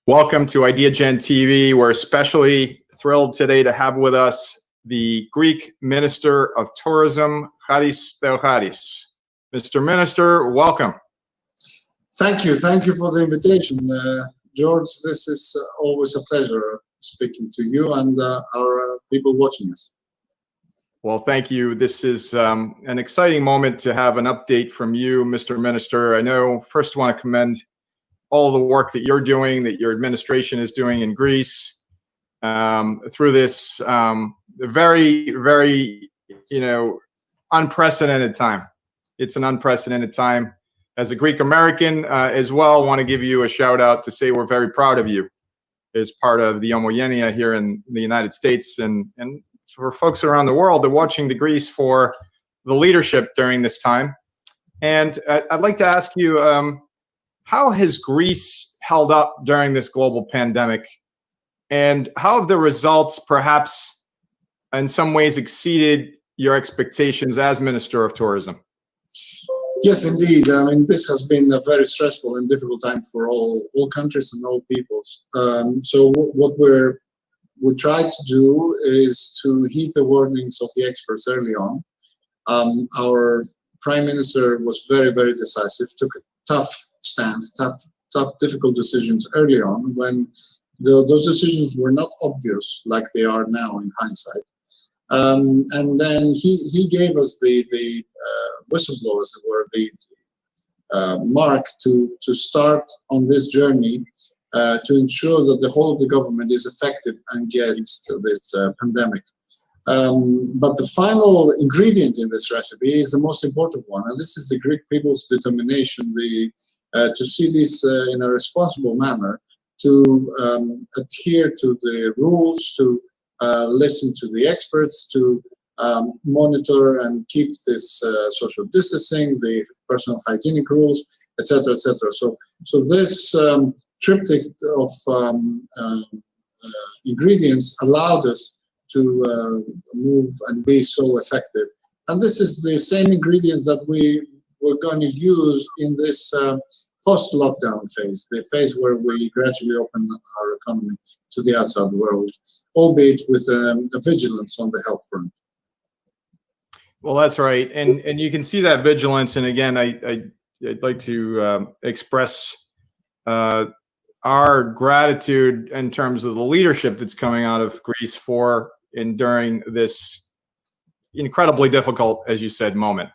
Welcome to Ideagen TV. We're especially thrilled today to have with us the Greek Minister of Tourism, Haris Theoharis. Mr. Minister, welcome. Thank you. Thank you for the invitation. George, this is always a pleasure speaking to you and our people watching us. Well, thank you. This is an exciting moment to have an update from you, Mr. Minister. I know, first I want to commend all the work that you're doing, that your administration is doing in Greece through this very, very, unprecedented time. It's an unprecedented time. As a Greek American as well, I want to give you a shout out to say we're very proud of you as part of the Homogenia here in the United States, and for folks around the world that are watching to Greece for the leadership during this time. And I'd like to ask you, how has Greece held up during this global pandemic? And how have the results perhaps in some ways exceeded your expectations as Minister of Tourism? Yes, indeed. I mean, this has been a very stressful and difficult time for all countries and all peoples. So what we tried to do is to heed the warnings of the experts early on. Our Prime Minister was very, very decisive, took a tough stance, tough, difficult decisions early on when those decisions were not obvious like they are now in hindsight. And then he gave us the whistleblowers, or the mark to start on this journey to ensure that the whole of the government is effective against this pandemic. But the final ingredient in this recipe is the most important one, and this is the Greek people's determination to see this in a responsible manner, to adhere to the rules, to listen to the experts, to monitor and keep this social distancing, the personal hygienic rules, etc., etc. So this triptych of ingredients allowed us to move and be so effective. And this is the same ingredients that we were going to use in this post-lockdown phase, the phase where we gradually open our economy to the outside world, albeit with a vigilance on the health front. Well, that's right. And you can see that vigilance. And again, I'd like to express our gratitude in terms of the leadership that's coming out of Greece for enduring this incredibly difficult, as you said, moment.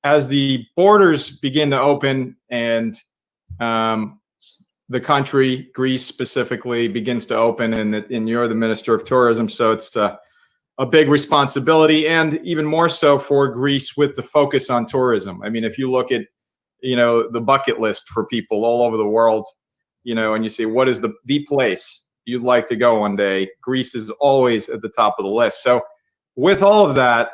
As the borders begin to open and the country, Greece specifically, begins to open, and you're the Minister of Tourism, so it's a big responsibility, and even more so for Greece with the focus on tourism. I mean, if you look at, the bucket list for people all over the world, and you say, what is the place you'd like to go one day? Greece is always at the top of the list. So with all of that,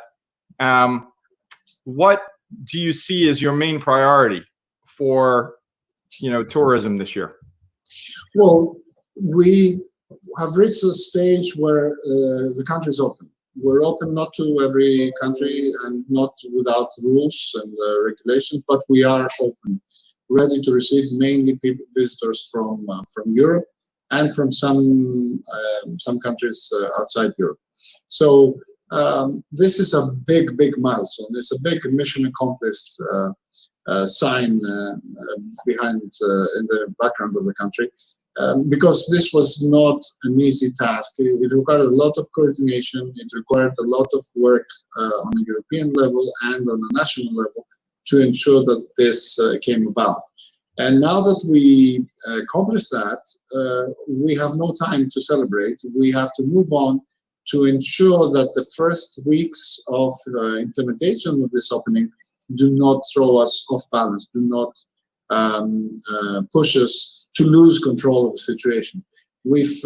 what do you see as your main priority for, tourism this year? Well, we have reached a stage where the country is open. We're open not to every country and not without rules and regulations, but we are open, ready to receive mainly visitors from Europe and from some countries outside Europe. So this is a big, big milestone. It's a big mission accomplished sign behind in the background of the country. Because this was not an easy task. It required a lot of coordination. It required a lot of work on a European level and on a national level to ensure that this came about. And now that we accomplished that, we have no time to celebrate. We have to move on to ensure that the first weeks of implementation of this opening do not throw us off balance, do not push us to lose control of the situation. We've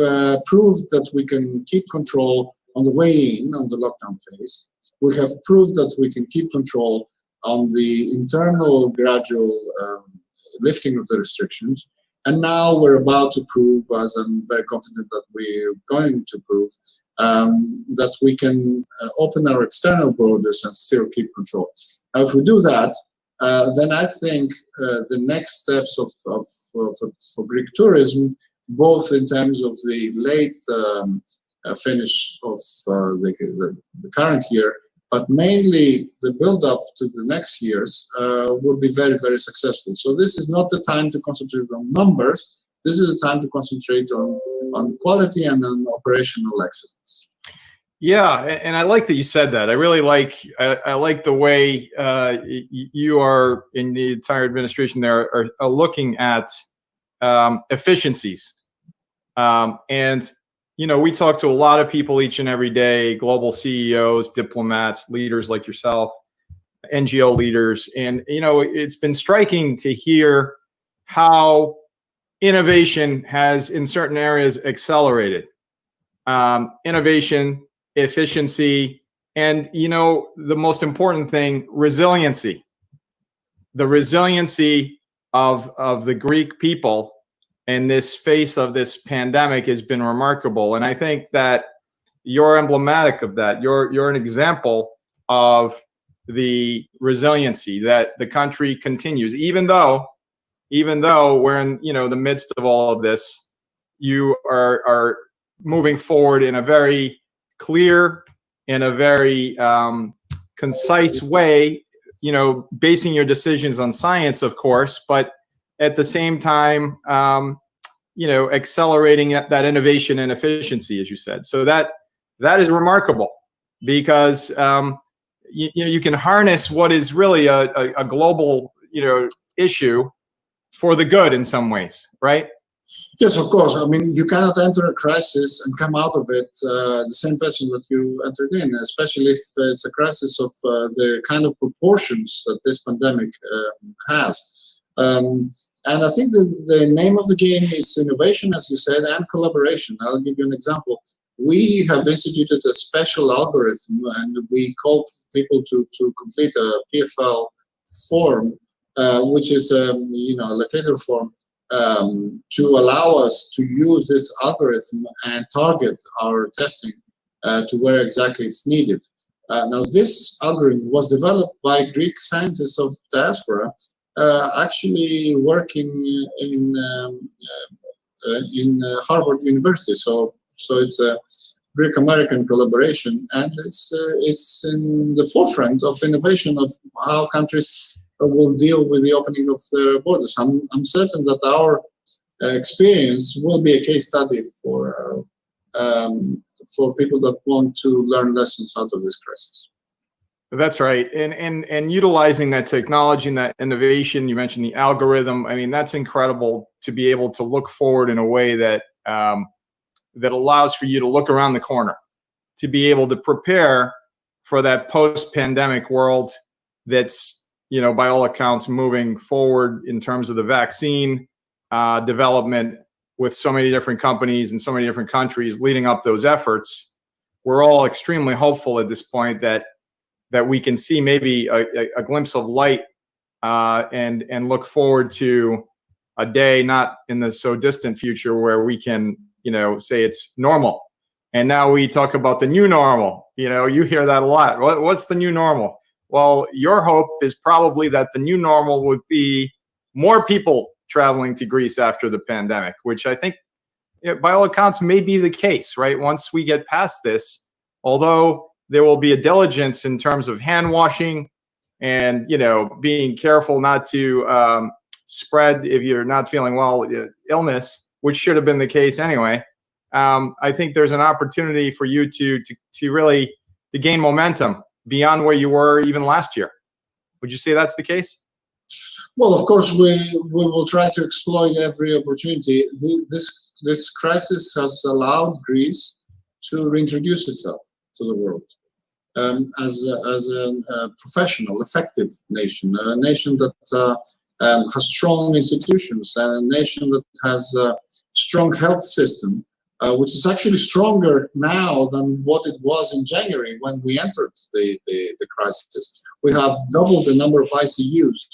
proved that we can keep control on the way in, on the lockdown phase. We have proved that we can keep control on the internal gradual lifting of the restrictions. And now we're about to prove, as I'm very confident that we're going to prove, that we can open our external borders and still keep control. Now, if we do that, then I think the next steps for Greek tourism, both in terms of the late finish of the current year, but mainly the build-up to the next years, will be very, very successful. So this is not the time to concentrate on numbers. This is the time to concentrate on quality and on operational excellence. Yeah, and I like that you said that. I really like I like the way you are in the entire administration there are looking at efficiencies. And we talk to a lot of people each and every day, global CEOs, diplomats, leaders like yourself, NGO leaders, and it's been striking to hear how innovation has in certain areas accelerated. Innovation, efficiency, and the most important thing, resiliency. The resiliency of the Greek people in this face of this pandemic has been remarkable, and I think that you're emblematic of that. You're an example of the resiliency that the country continues, even though we're in the midst of all of this. You are moving forward in a very clear, in a very concise way, basing your decisions on science, of course, but at the same time, accelerating that innovation and efficiency, as you said. So that is remarkable, because you can harness what is really a global issue for the good in some ways, right? Yes, of course. I mean, you cannot enter a crisis and come out of it the same person that you entered in, especially if it's a crisis of the kind of proportions that this pandemic has. And I think the name of the game is innovation, as you said, and collaboration. I'll give you an example. We have instituted a special algorithm, and we call people to complete a PFL form, which is a locator form, to allow us to use this algorithm and target our testing to where exactly it's needed. Now, this algorithm was developed by Greek scientists of diaspora, actually working in Harvard University. So it's a Greek-American collaboration, and it's in the forefront of innovation of how countries will deal with the opening of their borders. I'm certain that our experience will be a case study for people that want to learn lessons out of this crisis. That's right, and utilizing that technology and that innovation. You mentioned the algorithm. I mean, that's incredible to be able to look forward in a way that that allows for you to look around the corner, to be able to prepare for that post-pandemic world that's, by all accounts, moving forward in terms of the vaccine development, with so many different companies and so many different countries leading up those efforts. We're all extremely hopeful at this point that we can see maybe a glimpse of light and look forward to a day not in the so distant future where we can, say it's normal. And now we talk about the new normal. You hear that a lot. What's the new normal? Well, your hope is probably that the new normal would be more people traveling to Greece after the pandemic, which I think, by all accounts, may be the case, right? Once we get past this, although there will be a diligence in terms of hand washing and, being careful not to spread, if you're not feeling well, illness, which should have been the case anyway. I think there's an opportunity for you to really gain momentum beyond where you were even last year. Would you say that's the case? Well, of course, we will try to exploit every opportunity. This crisis has allowed Greece to reintroduce itself to the world as a professional, effective nation, a nation that has strong institutions, and a nation that has a strong health system, which is actually stronger now than what it was in January when we entered the crisis. We have doubled the number of ICUs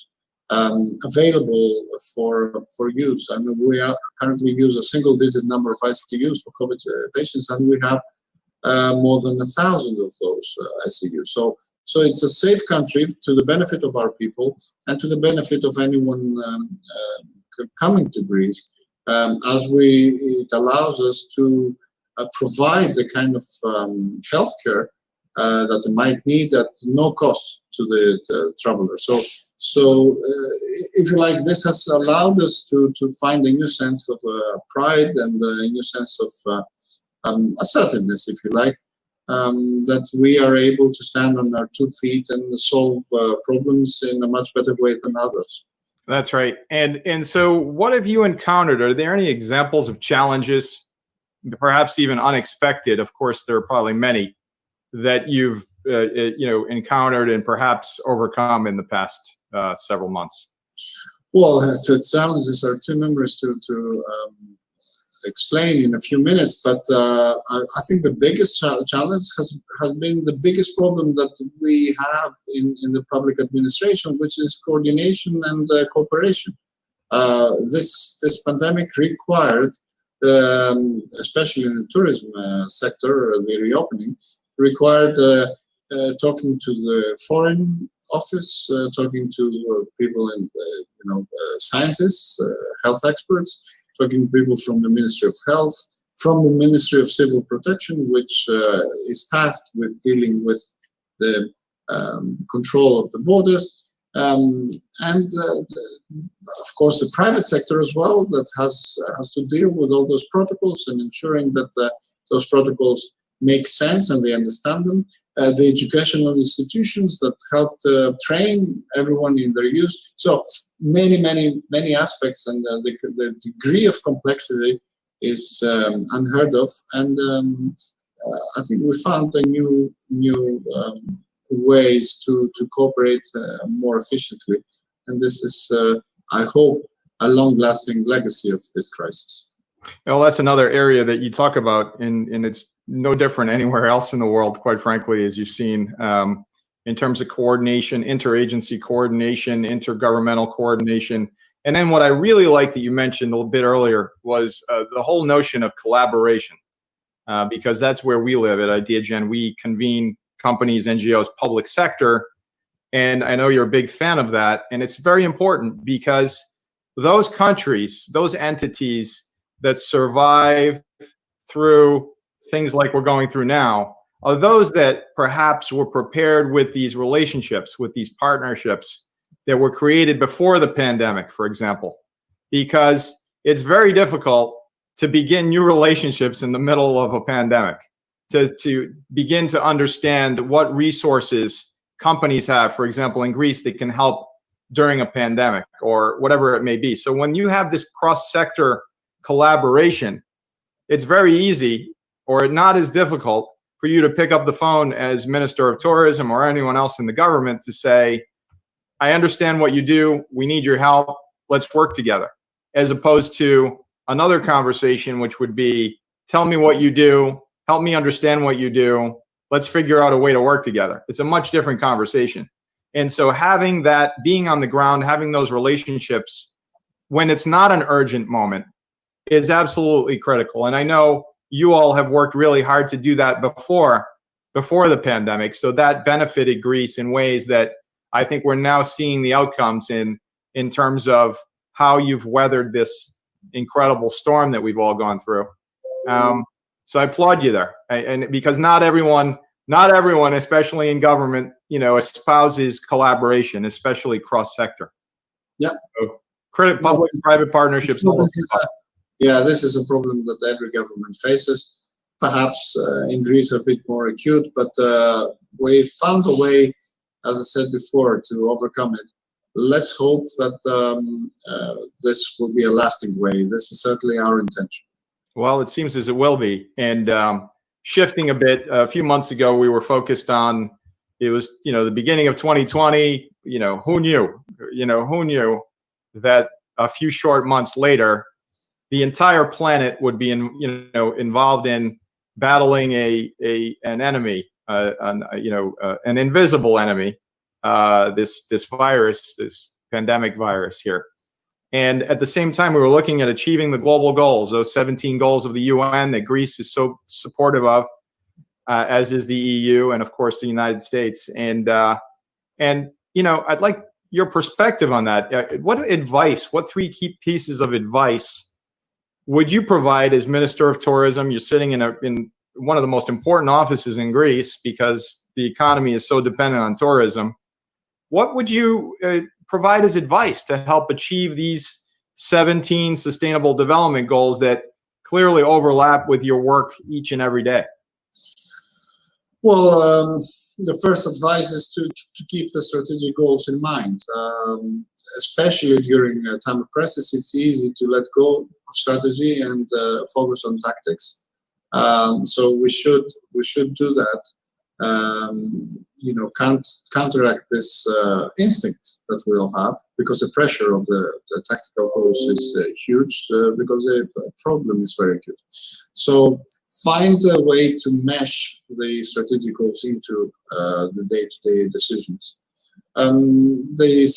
available for use. I mean, we currently use a single-digit number of ICUs for COVID patients, and we have more than 1,000 of those ICUs. So it's a safe country to the benefit of our people and to the benefit of anyone coming to Greece, it allows us to provide the kind of healthcare that they might need at no cost to the traveler. So if you like, this has allowed us to find a new sense of pride and a new sense of assertiveness, if you like, that we are able to stand on our 2 feet and solve problems in a much better way than others. That's right. And so what have you encountered? Are there any examples of challenges, perhaps even unexpected? Of course, there are probably many that you've encountered and perhaps overcome in the past several months. Well, the challenges are too numerous to explain in a few minutes, but I think the biggest challenge has been the biggest problem that we have in the public administration, which is coordination and cooperation. This pandemic required, especially in the tourism sector, the reopening, required talking to the foreign office, talking to people in, scientists, health experts, talking to people from the Ministry of Health, from the Ministry of Civil Protection, which is tasked with dealing with the control of the borders, and of course the private sector as well, that has to deal with all those protocols and ensuring that those protocols make sense and they understand them. The educational institutions that help train everyone in their use. So many aspects, and the degree of complexity is unheard of. And I think we found a new ways to cooperate more efficiently. And this is, I hope, a long-lasting legacy of this crisis. Well, that's another area that you talk about, and it's no different anywhere else in the world, quite frankly, as you've seen, in terms of coordination, interagency coordination, intergovernmental coordination. And then what I really like that you mentioned a little bit earlier was the whole notion of collaboration, because that's where we live at Ideagen. We convene companies, NGOs, public sector, and I know you're a big fan of that. And it's very important because those countries, those entities that survive through things like we're going through now, are those that perhaps were prepared with these relationships, with these partnerships that were created before the pandemic, for example, because it's very difficult to begin new relationships in the middle of a pandemic, to begin to understand what resources companies have, for example, in Greece, that can help during a pandemic or whatever it may be. So when you have this cross-sector collaboration, it's very easy, or not as difficult, for you to pick up the phone as Minister of Tourism or anyone else in the government to say, I understand what you do, we need your help, let's work together. As opposed to another conversation, which would be, tell me what you do, help me understand what you do, let's figure out a way to work together. It's a much different conversation. And so having that, being on the ground, having those relationships when it's not an urgent moment is absolutely critical. And I know you all have worked really hard to do that before the pandemic. So that benefited Greece in ways that I think we're now seeing the outcomes in terms of how you've weathered this incredible storm that we've all gone through. So I applaud you there. And because not everyone, especially in government, espouses collaboration, especially cross-sector. Yeah. So, public and private partnerships. Yeah, this is a problem that every government faces. Perhaps in Greece a bit more acute, but we found a way, as I said before, to overcome it. Let's hope that this will be a lasting way. This is certainly our intention. Well, it seems as it will be. And shifting a bit, a few months ago, we were focused on, it was, the beginning of 2020, who knew that a few short months later, the entire planet would be involved in battling an enemy, an invisible enemy, this virus, this pandemic virus here. And at the same time, we were looking at achieving the global goals, those 17 goals of the UN that Greece is so supportive of. as is the EU and of course the United States. And I'd like your perspective on that. What advice, what three key pieces of advice would you provide as Minister of Tourism? You're sitting in one of the most important offices in Greece because the economy is so dependent on tourism. What would you provide as advice to help achieve these 17 sustainable development goals that clearly overlap with your work each and every day? Well, the first advice is to keep the strategic goals in mind. Especially during a time of crisis, it's easy to let go of strategy and focus on tactics. So we should do that. Counteract this instinct that we all have, because the pressure of the tactical goals is huge, because the problem is very acute. So find a way to mesh the strategic goals into the day-to-day decisions. The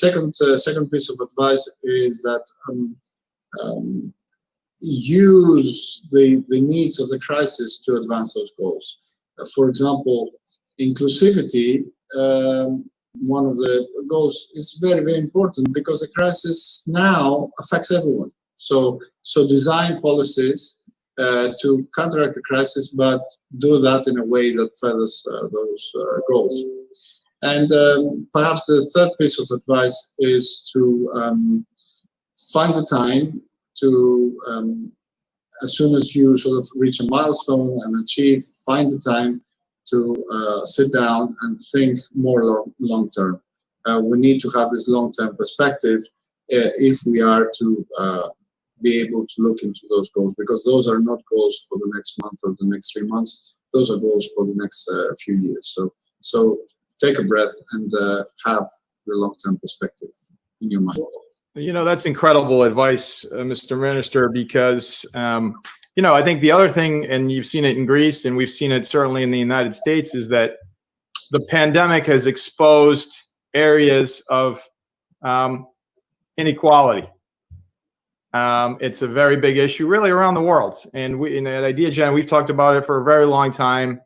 second piece of advice is that use the needs of the crisis to advance those goals. For example, inclusivity, one of the goals, is very, very important because the crisis now affects everyone. So design policies to counteract the crisis, but do that in a way that furthers those goals. And perhaps the third piece of advice is to find the time to, as soon as you sort of reach a milestone and achieve, find the time to sit down and think more long-term. We need to have this long-term perspective if we are to be able to look into those goals, because those are not goals for the next month or the next 3 months. Those are goals for the next few years. So take a breath and have the long-term perspective in your mind. That's incredible advice, Mr. Minister, because, I think the other thing, and you've seen it in Greece, and we've seen it certainly in the United States, is that the pandemic has exposed areas of inequality. It's a very big issue, really, around the world. And at Ideagen, we've talked about it for a very long time.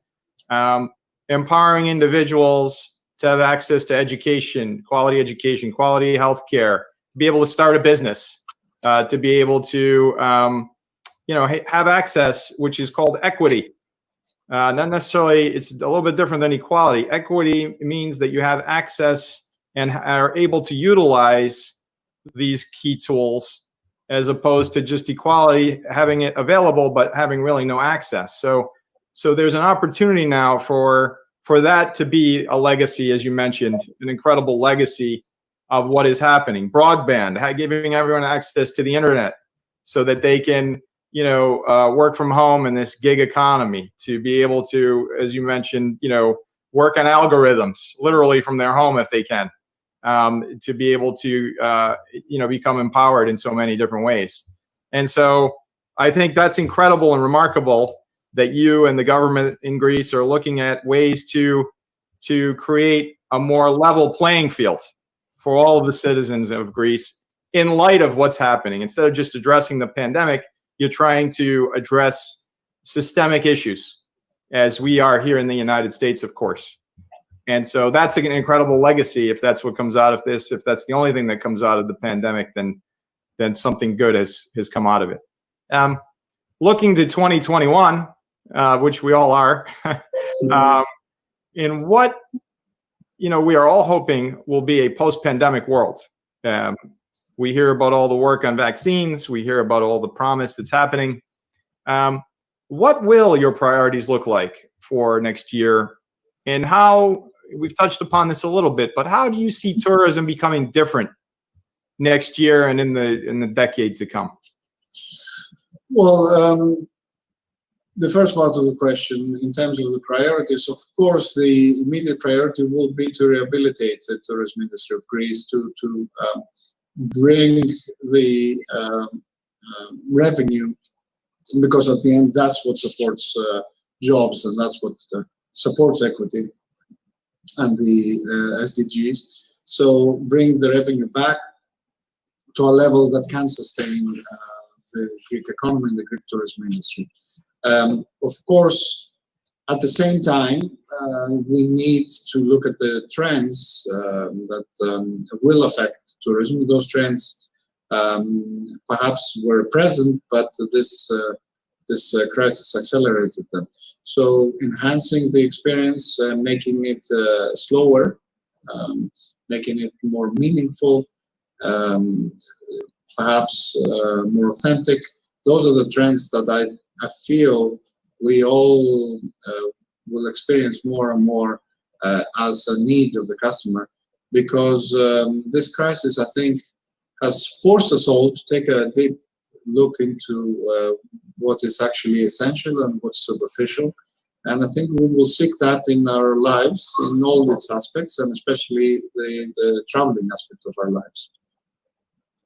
Empowering individuals to have access to education, quality healthcare, be able to start a business, to be able to, have access, which is called equity. Not necessarily, it's a little bit different than equality. Equity means that you have access and are able to utilize these key tools, as opposed to just equality, having it available, but having really no access. So there's an opportunity now for that to be a legacy, as you mentioned, an incredible legacy of what is happening. Broadband, giving everyone access to the internet so that they can, work from home in this gig economy, to be able to, as you mentioned, work on algorithms literally from their home if they can, to be able to, become empowered in so many different ways. And so I think that's incredible and remarkable that you and the government in Greece are looking at ways to create a more level playing field for all of the citizens of Greece in light of what's happening. Instead of just addressing the pandemic, you're trying to address systemic issues, as we are here in the United States, of course. And so that's an incredible legacy. If that's what comes out of this, if that's the only thing that comes out of the pandemic, then something good has come out of it. Looking to 2021, which we all are, in what we are all hoping will be a post-pandemic world. We hear about all the work on vaccines. We hear about all the promise that's happening. What will your priorities look like for next year? And how, we've touched upon this a little bit, but how do you see tourism becoming different next year and in the decades to come? Well, the first part of the question, in terms of the priorities, of course, the immediate priority will be to rehabilitate the tourism industry of Greece, to bring the revenue, because at the end, that's what supports jobs, and that's what supports equity and the SDGs. So bring the revenue back to a level that can sustain the Greek economy and the Greek tourism industry. Of course, At the same time, we need to look at the trends that will affect tourism. Those trends perhaps were present, but this crisis accelerated them. So enhancing the experience, making it slower, making it more meaningful, perhaps more authentic. Those are the trends that I feel we all will experience more and more as a need of the customer, because this crisis, I think, has forced us all to take a deep look into what is actually essential and what's superficial. And I think we will seek that in our lives in all its aspects, and especially the traveling aspect of our lives.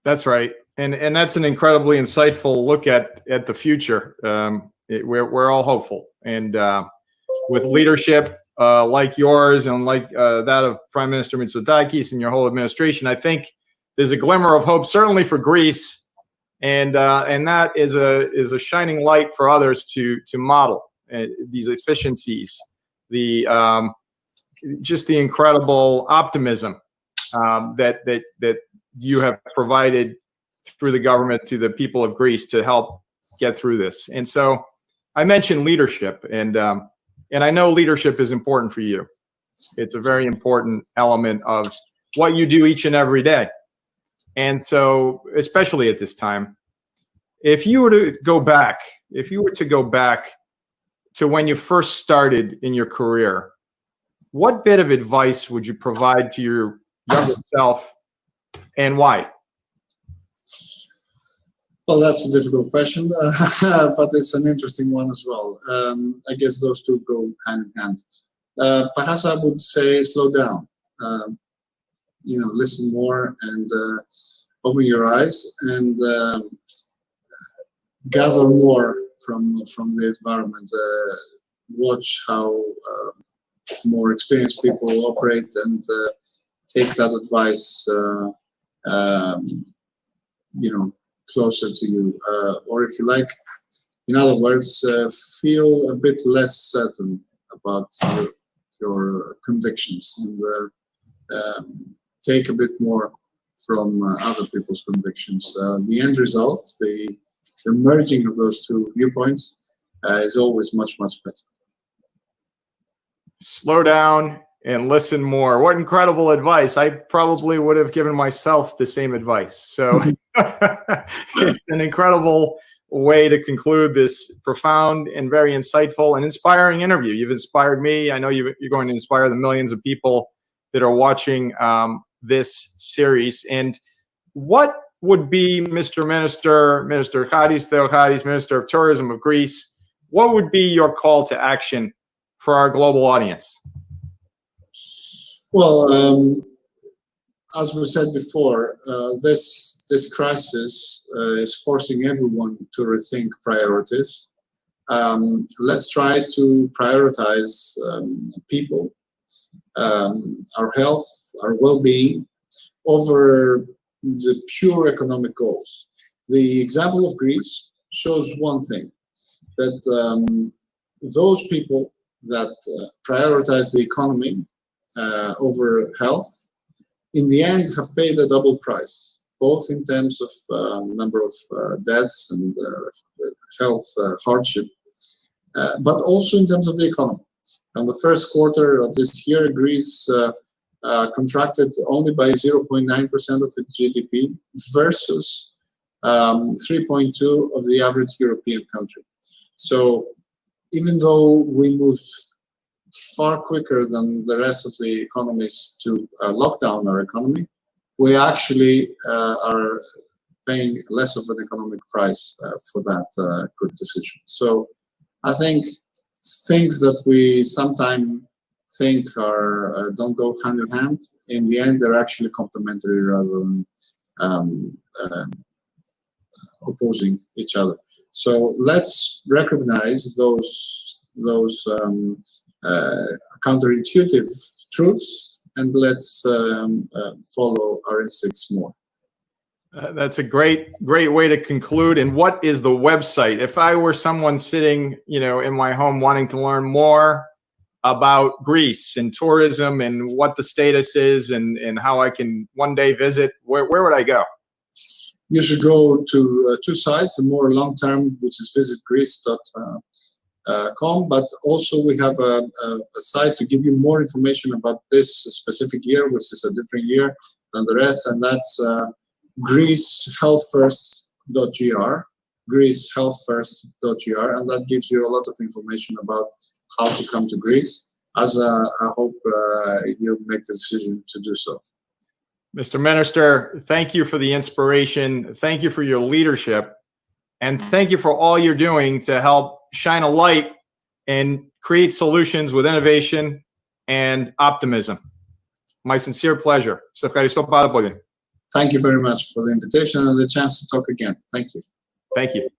That's right, and that's an incredibly insightful look at the future. We're all hopeful, and with leadership like yours and like that of Prime Minister Mitsotakis and your whole administration, I think there's a glimmer of hope, certainly for Greece, and that is a shining light for others to model these efficiencies, just the incredible optimism that you have provided through the government to the people of Greece to help get through this. And so I mentioned leadership, and I know leadership is important for you. It's a very important element of what you do each and every day. And so, especially at this time, if you were to go back to when you first started in your career, what bit of advice would you provide to your younger self, and why? Well, that's a difficult question, but it's an interesting one as well. I guess those two go hand in hand. Perhaps I would say slow down. Listen more and open your eyes and gather more from the environment. Watch how more experienced people operate and take that advice. Closer to you, or if you like, in other words, feel a bit less certain about your convictions and take a bit more from other people's convictions. The end result, the merging of those two viewpoints, is always much, much better. Slow down and listen more. What incredible advice. I probably would have given myself the same advice. So it's an incredible way to conclude this profound and very insightful and inspiring interview. You've inspired me. I know you're going to inspire the millions of people that are watching this series. And what would be, Mr. Minister Theoharis, Minister of Tourism of Greece, what would be your call to action for our global audience? Well, as we said before, this crisis is forcing everyone to rethink priorities. Let's try to prioritize people, our health, our well-being, over the pure economic goals. The example of Greece shows one thing, that those people that prioritize the economy over health, in the end, have paid a double price, both in terms of number of deaths and health hardship, but also in terms of the economy. And the first quarter of this year, Greece contracted only by 0.9% of its GDP versus 3.2% of the average European country. So even though we moved far quicker than the rest of the economies to lock down our economy, we actually are paying less of an economic price for that good decision. So I think things that we sometimes think are don't go hand in hand, in the end they're actually complementary rather than opposing each other. So let's recognize those counterintuitive truths, and let's follow our instincts more. That's a great way to conclude. And what is the website? If I were someone sitting, in my home wanting to learn more about Greece and tourism and what the status is and how I can one day visit, where would I go? You should go to two sites, the more long-term, which is visitgreece.com, but also we have a site to give you more information about this specific year, which is a different year than the rest, and that's greecehealthfirst.gr, greecehealthfirst.gr, and that gives you a lot of information about how to come to Greece, as I hope you make the decision to do so. Mr. Minister, thank you for the inspiration. Thank you for your leadership. And thank you for all you're doing to help shine a light and create solutions with innovation and optimism. My sincere pleasure. Thank you very much for the invitation and the chance to talk again. Thank you. Thank you.